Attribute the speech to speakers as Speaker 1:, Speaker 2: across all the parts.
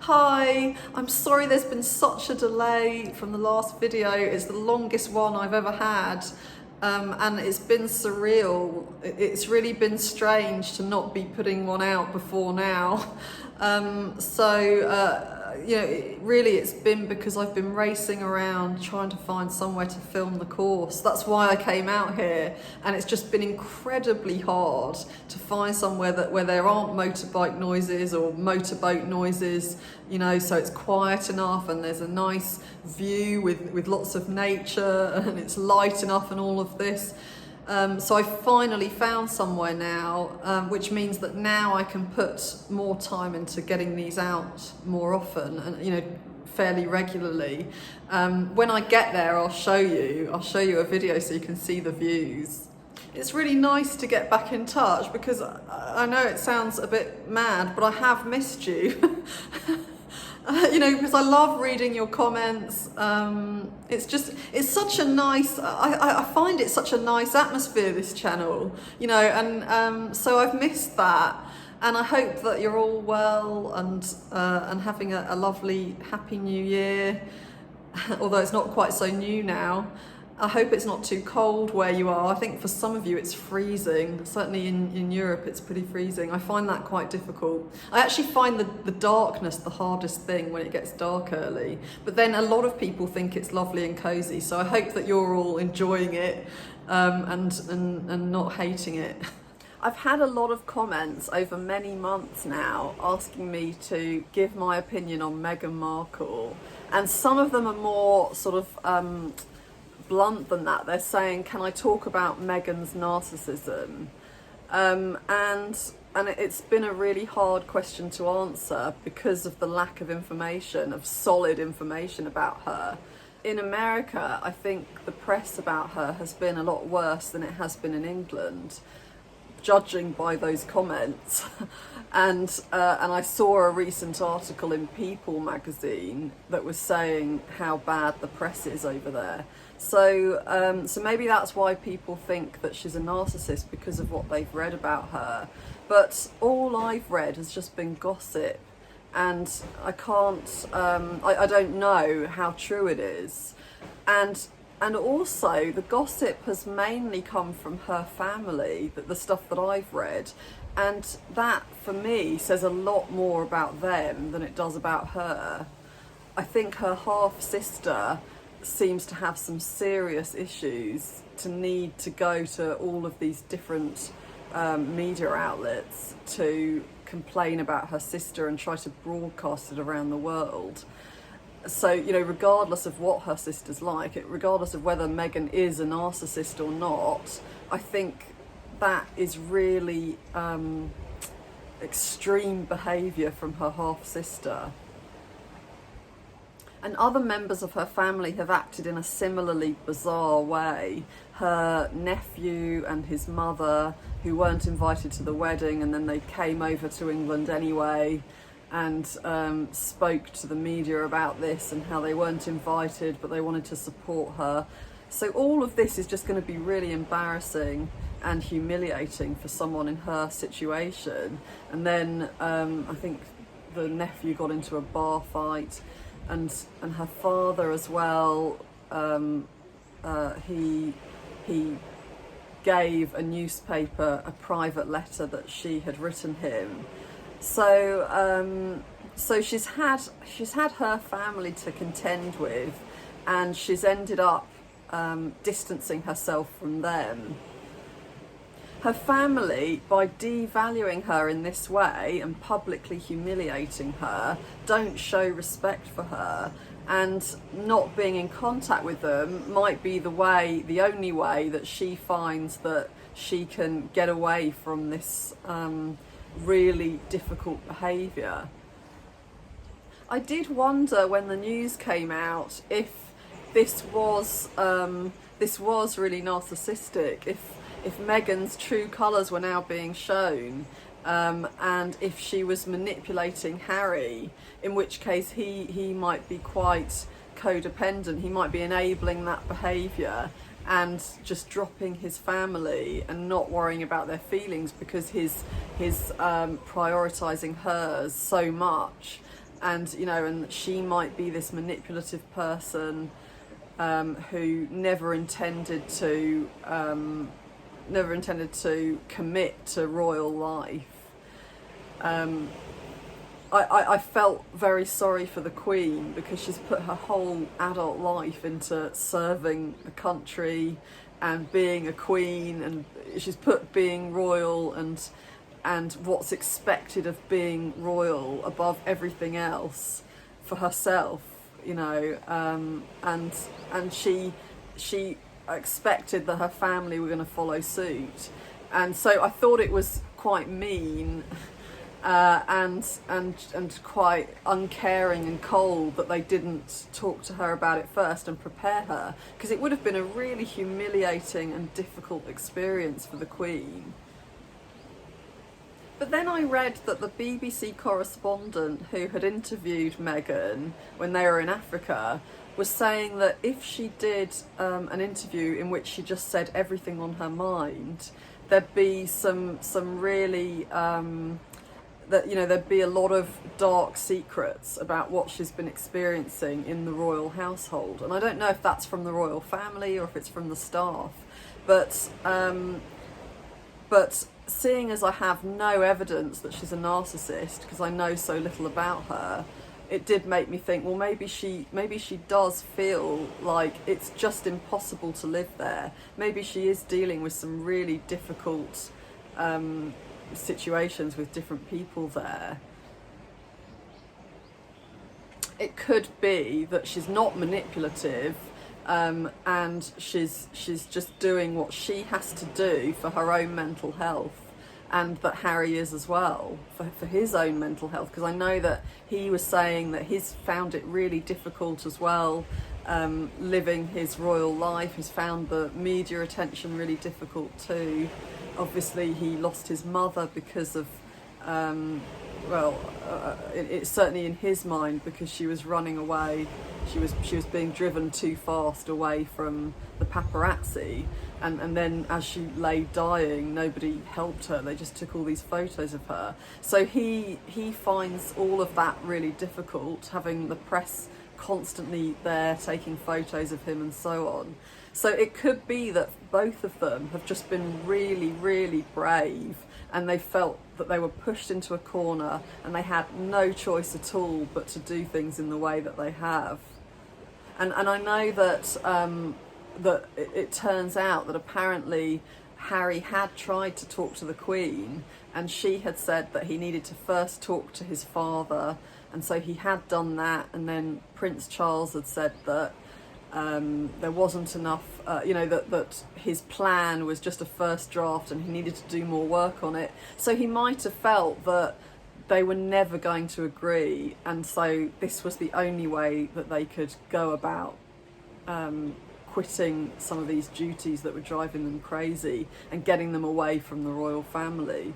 Speaker 1: Hi, I'm sorry there's been such a delay from the last video. It's the longest one I've ever had. And it's been surreal. It's really been strange to not be putting one out before now. Really it's been because I've been racing around trying to find somewhere to film the course. That's why I came out here, and it's just been incredibly hard to find somewhere where there aren't motorbike noises or motorboat noises, so it's quiet enough and there's a nice view with lots of nature and it's light enough and all of this. So I finally found somewhere now, which means that now I can put more time into getting these out more often and, fairly regularly. When I get there, I'll show you a video so you can see the views. It's really nice to get back in touch because I know it sounds a bit mad, but I have missed you. Because I love reading your comments. It's such a nice, I find it such a nice atmosphere, this channel, so I've missed that. And I hope that you're all well and having a lovely, happy new year, although it's not quite so new now. I hope it's not too cold where you are. I think for some of you it's freezing. Certainly in Europe it's pretty freezing. I find that quite difficult. I actually find the darkness the hardest thing when it gets dark early. But then a lot of people think it's lovely and cozy. So I hope that you're all enjoying it and not hating it. I've had a lot of comments over many months now asking me to give my opinion on Meghan Markle. And some of them are more sort of blunt than that. They're saying, can I talk about Meghan's narcissism? And it's been a really hard question to answer because of the lack of information, of solid information about her. In America, I think the press about her has been a lot worse than it has been in England, judging by those comments. And I saw a recent article in People magazine that was saying how bad the press is over there. So maybe that's why people think that she's a narcissist, because of what they've read about her. But all I've read has just been gossip, and I can't, I don't know how true it is. And also the gossip has mainly come from her family, the stuff that I've read. And that, for me, says a lot more about them than it does about her. I think her half-sister seems to have some serious issues to need to go to all of these different media outlets to complain about her sister and try to broadcast it around the world. So, regardless of what her sister's like, regardless of whether Meghan is a narcissist or not, I think that is really extreme behaviour from her half-sister. And other members of her family have acted in a similarly bizarre way. Her nephew and his mother, who weren't invited to the wedding, and then they came over to England anyway and spoke to the media about this and how they weren't invited but they wanted to support her. So all of this is just going to be really embarrassing and humiliating for someone in her situation. And then I think the nephew got into a bar fight, and her father as well. He gave a newspaper a private letter that she had written him. So she's had her family to contend with, and she's ended up distancing herself from them. Her family, by devaluing her in this way and publicly humiliating her, don't show respect for her, and not being in contact with them might be the only way that she finds that she can get away from this really difficult behaviour. I did wonder when the news came out if this was really narcissistic, if Meghan's true colours were now being shown, and if she was manipulating Harry, in which case he might be quite codependent. He might be enabling that behaviour and just dropping his family and not worrying about their feelings because he's prioritising hers so much. and you know, and she might be this manipulative person who never intended to commit to royal life. I felt very sorry for the Queen, because she's put her whole adult life into serving the country and being a queen, and she's put being royal and what's expected of being royal above everything else for herself, you know, and she expected that her family were going to follow suit, and so I thought it was quite mean and quite uncaring and cold that they didn't talk to her about it first and prepare her, because it would have been a really humiliating and difficult experience for the Queen. But then I read that the BBC correspondent who had interviewed Meghan when they were in Africa was saying that if she did an interview in which she just said everything on her mind, there'd be some really that, you know, there'd be a lot of dark secrets about what she's been experiencing in the royal household. And I don't know if that's from the royal family or if it's from the staff, but seeing as I have no evidence that she's a narcissist, because I know so little about her, it did make me think, well, maybe she does feel like it's just impossible to live there. Maybe she is dealing with some really difficult situations with different people there. It could be that she's not manipulative, and she's just doing what she has to do for her own mental health, and that Harry is as well for his own mental health, because I know that he was saying that he's found it really difficult as well, living his royal life. He's found the media attention really difficult too. Obviously he lost his mother because of it's certainly in his mind, because she was running away. She was being driven too fast away from the paparazzi, and then as she lay dying, nobody helped her. They just took all these photos of her. So he finds all of that really difficult, having the press constantly there taking photos of him and so on. So it could be that both of them have just been really, really brave, and they felt that they were pushed into a corner and they had no choice at all but to do things in the way that they have. And I know that it turns out that apparently Harry had tried to talk to the Queen, and she had said that he needed to first talk to his father, and so he had done that, and then Prince Charles had said that there wasn't enough, that his plan was just a first draft and he needed to do more work on it. So he might have felt that they were never going to agree, and so this was the only way that they could go about quitting some of these duties that were driving them crazy and getting them away from the royal family.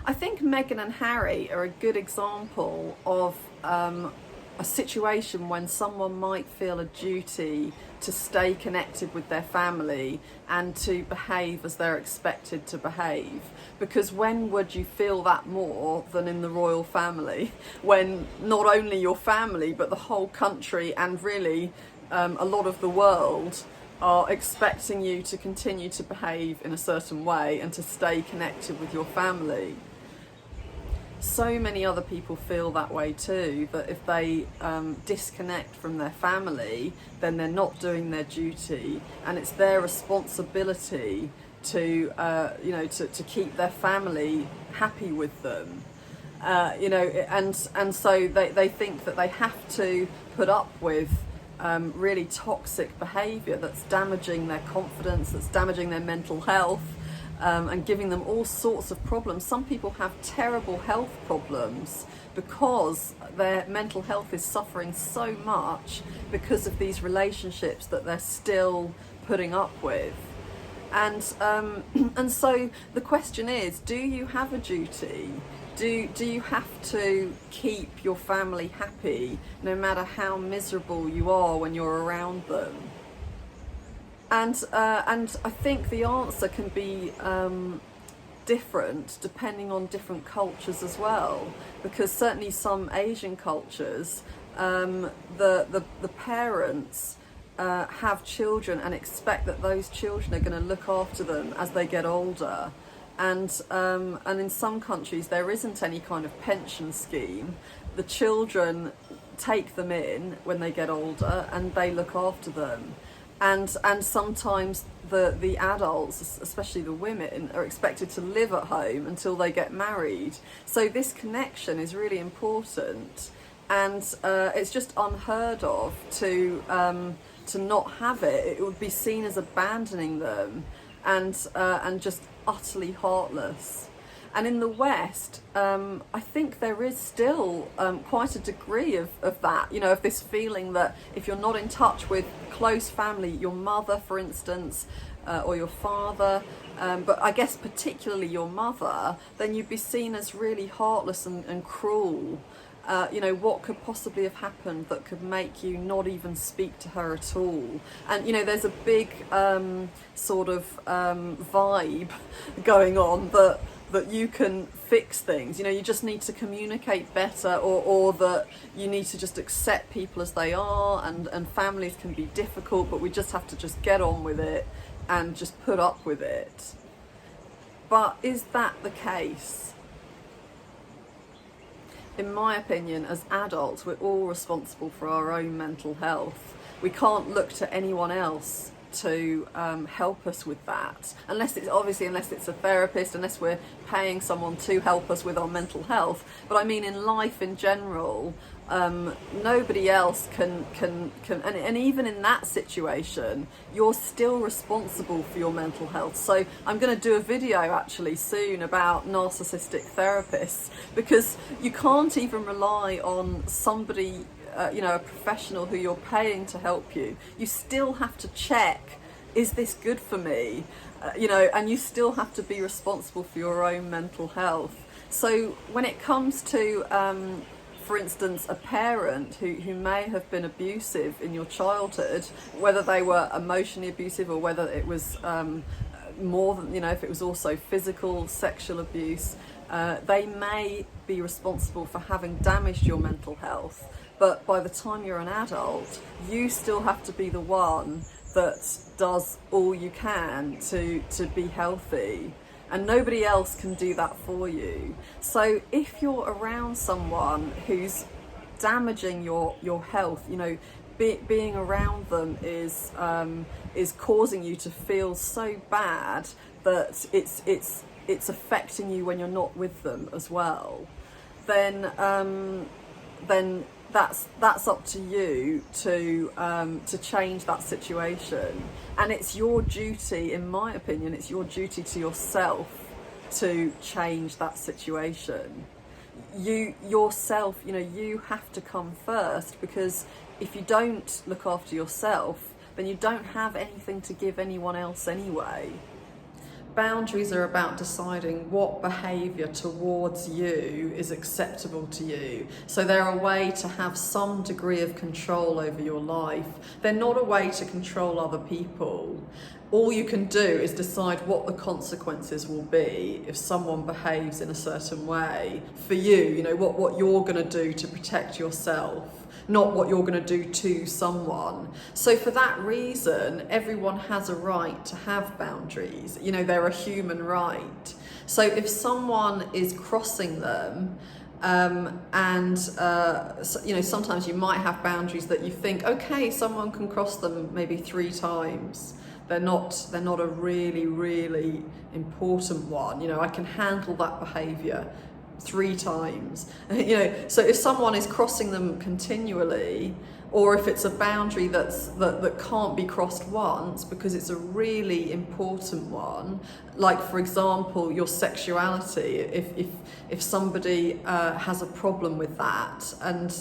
Speaker 1: I think Meghan and Harry are a good example of a situation when someone might feel a duty to stay connected with their family and to behave as they're expected to behave. Because when would you feel that more than in the royal family, when not only your family but the whole country and really a lot of the world are expecting you to continue to behave in a certain way and to stay connected with your family. So many other people feel that way too, that if they disconnect from their family, then they're not doing their duty, and it's their responsibility to keep their family happy with them. And so they think that they have to put up with really toxic behaviour that's damaging their confidence, that's damaging their mental health, and giving them all sorts of problems. Some people have terrible health problems because their mental health is suffering so much because of these relationships that they're still putting up with. And so the question is, do you have a duty? Do you have to keep your family happy no matter how miserable you are when you're around them? And I think the answer can be different depending on different cultures as well, because certainly some Asian cultures, the parents have children and expect that those children are going to look after them as they get older. And in some countries there isn't any kind of pension scheme. The children take them in when they get older and they look after them. And sometimes the adults, especially the women, are expected to live at home until they get married. So this connection is really important, and it's just unheard of to not have it. It would be seen as abandoning them and just utterly heartless. And in the West, I think there is still quite a degree of that, you know, of this feeling that if you're not in touch with close family, your mother, for instance, or your father, but I guess particularly your mother, then you'd be seen as really heartless and cruel. You know, what could possibly have happened that could make you not even speak to her at all? And, you know, there's a big sort of vibe going on that you can fix things. You know, you just need to communicate better, or that you need to just accept people as they are, and families can be difficult, but we just have to just get on with it and just put up with it. But is that the case? In my opinion, as adults, we're all responsible for our own mental health. We can't look to anyone else to help us with that, unless it's a therapist, unless we're paying someone to help us with our mental health. But I mean, in life in general, nobody else can and even in that situation, you're still responsible for your mental health. So I'm going to do a video actually soon about narcissistic therapists, because you can't even rely on somebody, you know, a professional who you're paying to help you. You still have to check, is this good for me? You know, and you still have to be responsible for your own mental health. So when it comes to, for instance, a parent who may have been abusive in your childhood, whether they were emotionally abusive or whether it was more than, you know, if it was also physical, sexual abuse, they may be responsible for having damaged your mental health. But by the time you're an adult, you still have to be the one that does all you can to be healthy, and nobody else can do that for you. So if you're around someone who's damaging your health, you know, being around them is causing you to feel so bad that it's affecting you when you're not with them as well, then that's up to you to change that situation. And it's your duty, in my opinion, it's your duty to yourself to change that situation. You yourself, you know, you have to come first, because if you don't look after yourself, then you don't have anything to give anyone else anyway. Boundaries are about deciding what behaviour towards you is acceptable to you. So they're a way to have some degree of control over your life. They're not a way to control other people. All you can do is decide what the consequences will be if someone behaves in a certain way for you, you know, what you're going to do to protect yourself, not what you're going to do to someone. So for that reason, everyone has a right to have boundaries. You know, they're a human right. So if someone is crossing them, you know, sometimes you might have boundaries that you think, okay, someone can cross them maybe 3 times. They're not a really, really important one. You know, I can handle that behaviour 3 times. You know, so if someone is crossing them continually, or if it's a boundary that can't be crossed once because it's a really important one, like for example your sexuality, if somebody has a problem with that, and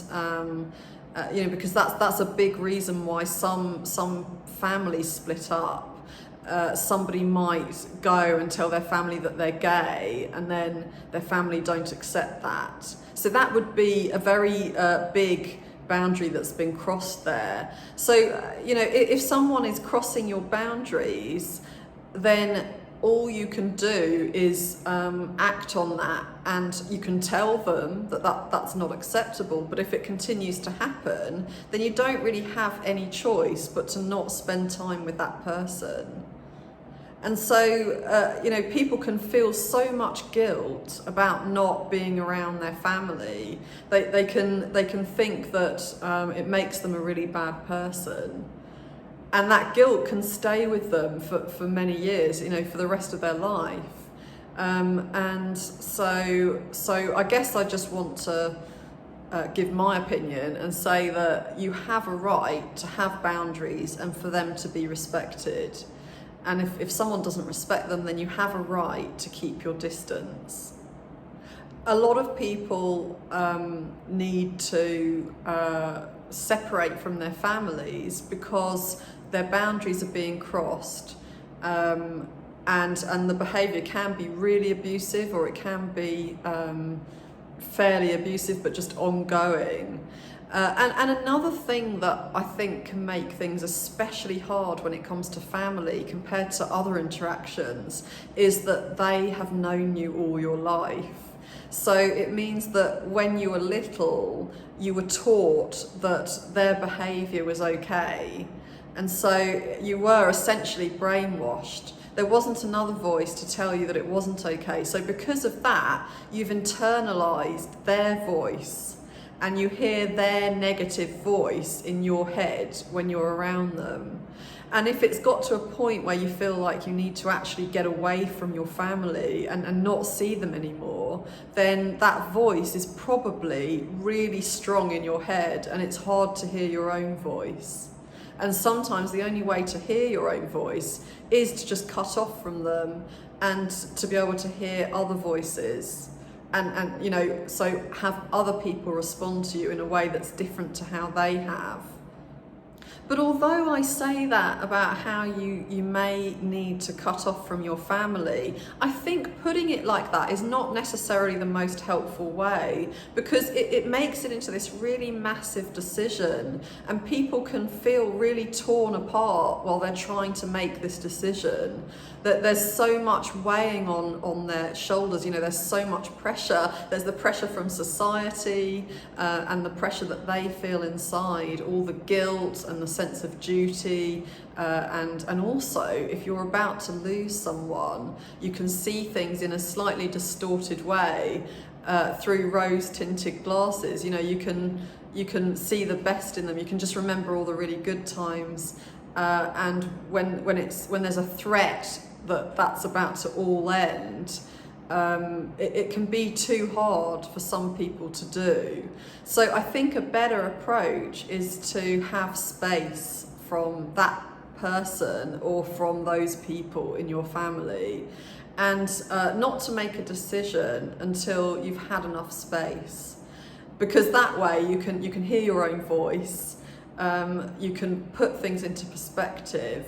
Speaker 1: you know, because that's a big reason why some families split up. Somebody might go and tell their family that they're gay, and then their family don't accept that. So that would be a very big boundary that's been crossed there. So, you know, if someone is crossing your boundaries, then all you can do is act on that, and you can tell them that's not acceptable. But if it continues to happen, then you don't really have any choice but to not spend time with that person. And so, people can feel so much guilt about not being around their family. They can think that it makes them a really bad person. And that guilt can stay with them for many years, for the rest of their life. And so I guess I just want to give my opinion and say that you have a right to have boundaries and for them to be respected. And if someone doesn't respect them, then you have a right to keep your distance. A lot of people need to separate from their families because their boundaries are being crossed, and the behaviour can be really abusive, or it can be fairly abusive but just ongoing. And another thing that I think can make things especially hard when it comes to family compared to other interactions is that they have known you all your life. So it means that when you were little, you were taught that their behaviour was okay. And so you were essentially brainwashed. There wasn't another voice to tell you that it wasn't okay. So because of that, you've internalized their voice, and you hear their negative voice in your head when you're around them. And if it's got to a point where you feel like you need to actually get away from your family and not see them anymore, then that voice is probably really strong in your head, and it's hard to hear your own voice. And sometimes the only way to hear your own voice is to just cut off from them and to be able to hear other voices. And so have other people respond to you in a way that's different to how they have. But although I say that about how you may need to cut off from your family, I think putting it like that is not necessarily the most helpful way, because it makes it into this really massive decision, and people can feel really torn apart while they're trying to make this decision. That there's so much weighing on their shoulders, there's so much pressure. There's the pressure from society and the pressure that they feel inside, all the guilt and the sense of duty, and also if you're about to lose someone, you can see things in a slightly distorted way through rose-tinted glasses. You can see the best in them. You can just remember all the really good times, and when there's a threat that's about to all end, it can be too hard for some people to do. So I think a better approach is to have space from that person or from those people in your family, and not to make a decision until you've had enough space, because that way you can hear your own voice, you can put things into perspective.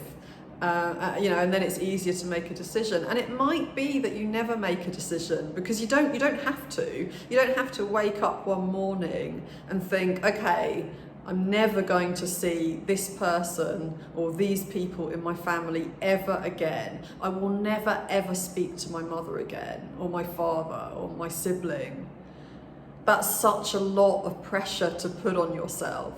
Speaker 1: And then it's easier to make a decision. And it might be that you never make a decision, because you don't have to. You don't have to wake up one morning and think, okay, I'm never going to see this person or these people in my family ever again. I will never ever speak to my mother again, or my father, or my sibling. That's such a lot of pressure to put on yourself.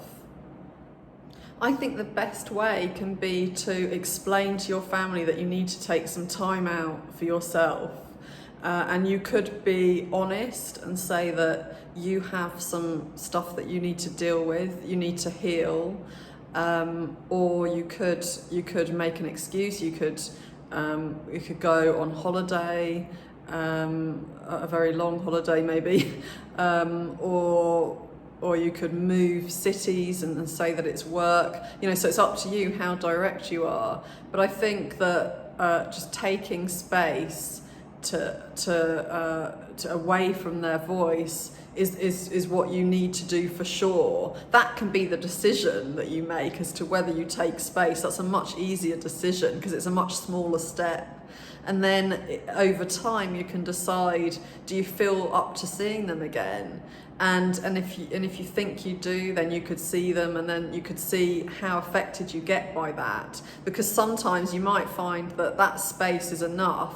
Speaker 1: I think the best way can be to explain to your family that you need to take some time out for yourself. And you could be honest and say that you have some stuff that you need to deal with, you need to heal, or you could make an excuse. You could go on holiday, a very long holiday maybe, or you could move cities and say that it's work. So it's up to you how direct you are. But I think that just taking space to away from their voice is what you need to do for sure. That can be the decision that you make as to whether you take space. That's a much easier decision because it's a much smaller step. And then over time you can decide, do you feel up to seeing them again? And if you think you do, then you could see them, and then you could see how affected you get by that. Because sometimes you might find that that space is enough,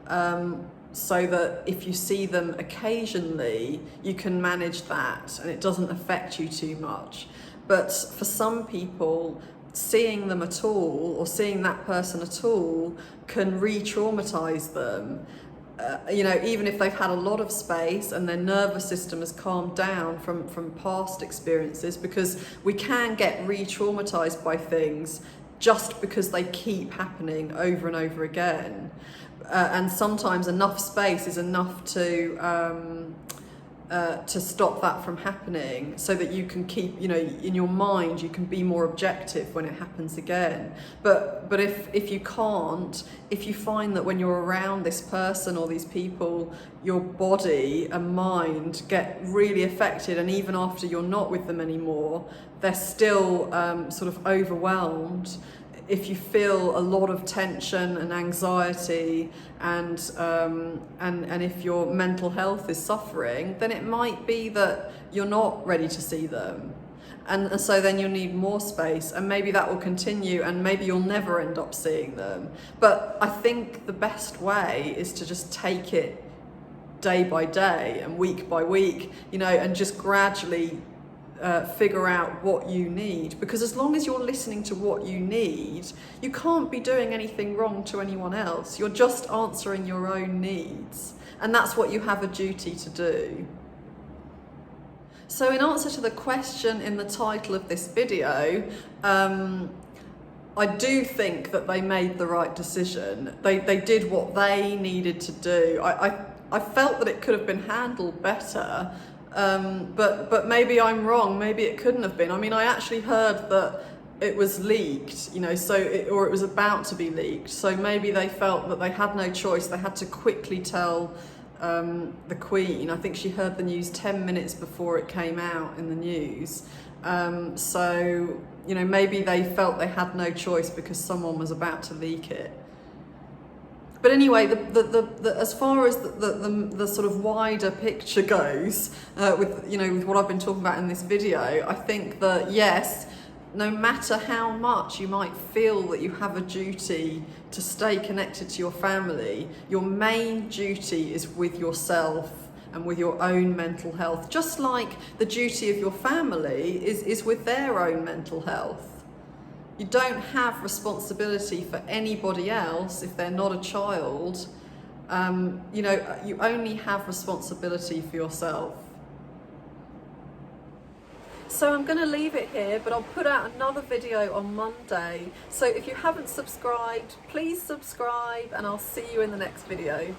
Speaker 1: so that if you see them occasionally, you can manage that and it doesn't affect you too much. But for some people, seeing them at all, or seeing that person at all, can re-traumatize them. You know, even if they've had a lot of space and their nervous system has calmed down from past experiences, because we can get re-traumatized by things just because they keep happening over and over again. And sometimes enough space is enough to stop that from happening, so that you can keep, you know, in your mind, you can be more objective when it happens again. But if you can't, if you find that when you're around this person or these people, your body and mind get really affected, and even after you're not with them anymore, they're still sort of overwhelmed. If you feel a lot of tension and anxiety, and if your mental health is suffering, then it might be that you're not ready to see them. And so then you'll need more space, and maybe that will continue, and maybe you'll never end up seeing them. But I think the best way is to just take it day by day and week by week, you know, and just gradually figure out what you need. Because as long as you're listening to what you need, you can't be doing anything wrong to anyone else. You're just answering your own needs, and that's what you have a duty to do. So in answer to the question in the title of this video, I do think that they made the right decision. They did what they needed to do. I felt that it could have been handled better. But maybe I'm wrong. Maybe it couldn't have been. I mean, I actually heard that it was leaked, you know, or it was about to be leaked. So maybe they felt that they had no choice. They had to quickly tell the Queen. I think she heard the news 10 minutes before it came out in the news. So, you know, maybe they felt they had no choice because someone was about to leak it. But anyway, as far as the sort of wider picture goes, with what I've been talking about in this video, I think that yes, no matter how much you might feel that you have a duty to stay connected to your family, your main duty is with yourself and with your own mental health. Just like the duty of your family is with their own mental health. You don't have responsibility for anybody else if they're not a child. You know, you only have responsibility for yourself. So I'm going to leave it here, but I'll put out another video on Monday. So if you haven't subscribed, please subscribe, and I'll see you in the next video.